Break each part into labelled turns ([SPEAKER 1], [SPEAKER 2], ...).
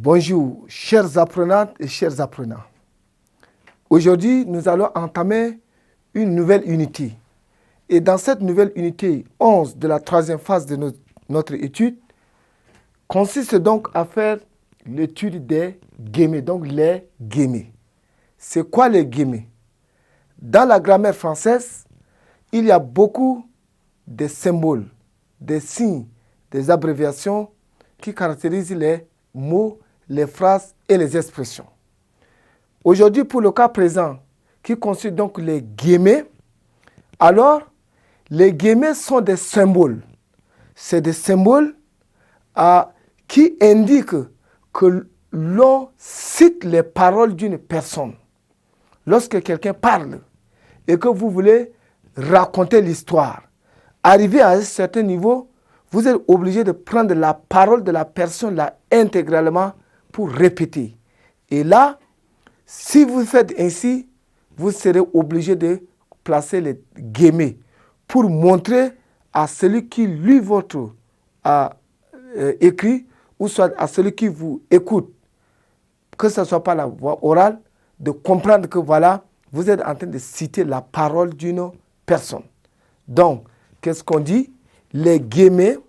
[SPEAKER 1] Bonjour, chers apprenantes et chers apprenants. Aujourd'hui, nous allons entamer une nouvelle unité. Et dans cette nouvelle unité 11 de la troisième phase de notre étude, consiste donc à faire l'étude des guillemets, donc les guillemets. C'est quoi les guillemets? Dans la grammaire française, il y a beaucoup de symboles, des signes, des abréviations qui caractérisent les mots, les phrases et les expressions. Aujourd'hui, pour le cas présent, qui constitue donc les guillemets, alors, les guillemets sont des symboles. C'est des symboles qui indiquent que l'on cite les paroles d'une personne. Lorsque quelqu'un parle et que vous voulez raconter l'histoire, arrivé à un certain niveau, vous êtes obligé de prendre la parole de la personne là intégralement pour répéter. Et là, si vous faites ainsi, vous serez obligé de placer les guillemets pour montrer à celui qui lit votre écrit ou soit à celui qui vous écoute, que ce ne soit pas la voix orale, de comprendre que voilà, vous êtes en train de citer la parole d'une personne. Donc, qu'est-ce qu'on dit? Les guillemets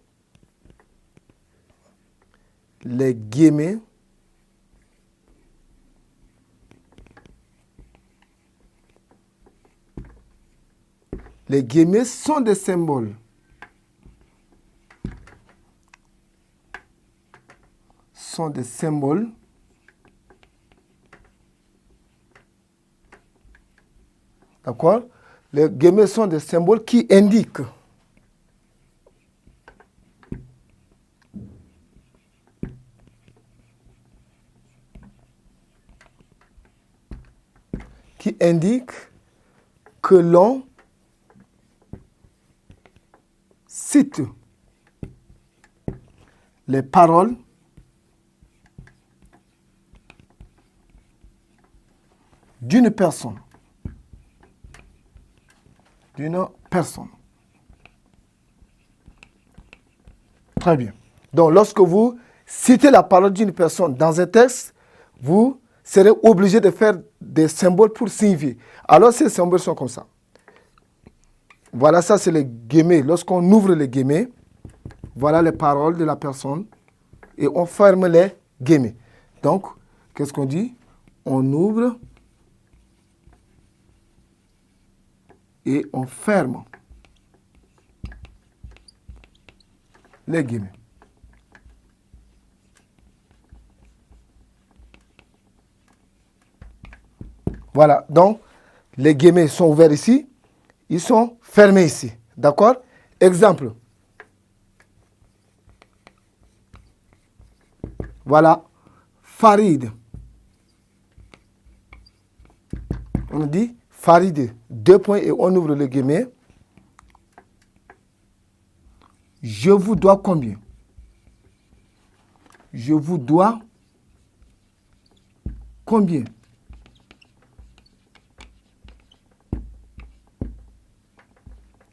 [SPEAKER 1] sont des symboles. Sont des symboles d'accord? Les guillemets sont des symboles qui indiquent que l'on cite les paroles d'une personne. Très bien. Donc, lorsque vous citez la parole d'une personne dans un texte, vous serez obligé de faire des symboles pour signifier. Alors, ces symboles sont comme ça. Voilà, ça c'est les guillemets. Lorsqu'on ouvre les guillemets, voilà les paroles de la personne et on ferme les guillemets. Donc, qu'est-ce qu'on dit? On ouvre et on ferme les guillemets. Voilà, donc les guillemets sont ouverts ici, ils sont fermés ici. D'accord? Exemple. Voilà, Farid. On dit Farid, 2 points et on ouvre le guillemets. Je vous dois combien? Je vous dois combien?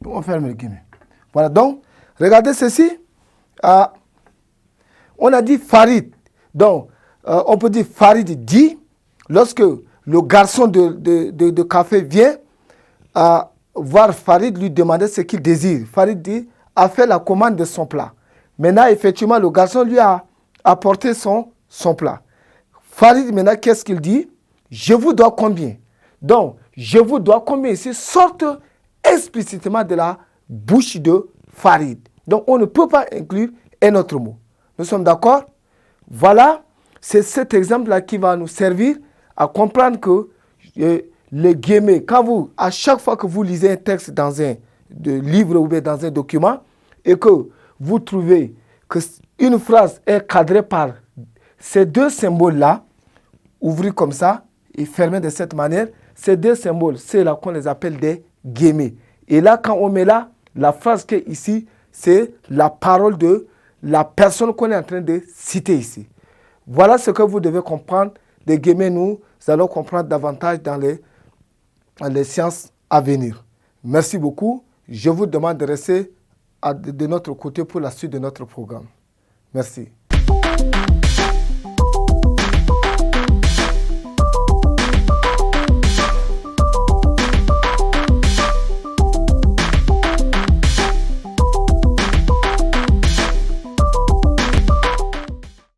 [SPEAKER 1] On ferme le guillemets. Voilà, donc, regardez ceci. On a dit Farid. Donc, on peut dire Farid dit, lorsque le garçon de café vient voir Farid, lui demander ce qu'il désire. Farid dit, a fait la commande de son plat. Maintenant, effectivement, le garçon lui a apporté son plat. Farid, maintenant, qu'est-ce qu'il dit? Je vous dois combien? Donc, je vous dois combien ici sortent explicitement de la bouche de Farid. Donc, on ne peut pas inclure un autre mot. Nous sommes d'accord? Voilà, c'est cet exemple-là qui va nous servir à comprendre que les guillemets, à chaque fois que vous lisez un texte dans un livre ou bien dans un document et que vous trouvez qu'une phrase est cadrée par ces deux symboles-là, ouvrez comme ça et fermez de cette manière, ces deux symboles, c'est là qu'on les appelle des guillemets. Et là, quand on met là, la phrase qui est ici, c'est la parole de la personne qu'on est en train de citer ici. Voilà ce que vous devez comprendre. Des guillemets, nous allons comprendre davantage dans les séances à venir. Merci beaucoup. Je vous demande de rester de notre côté pour la suite de notre programme. Merci.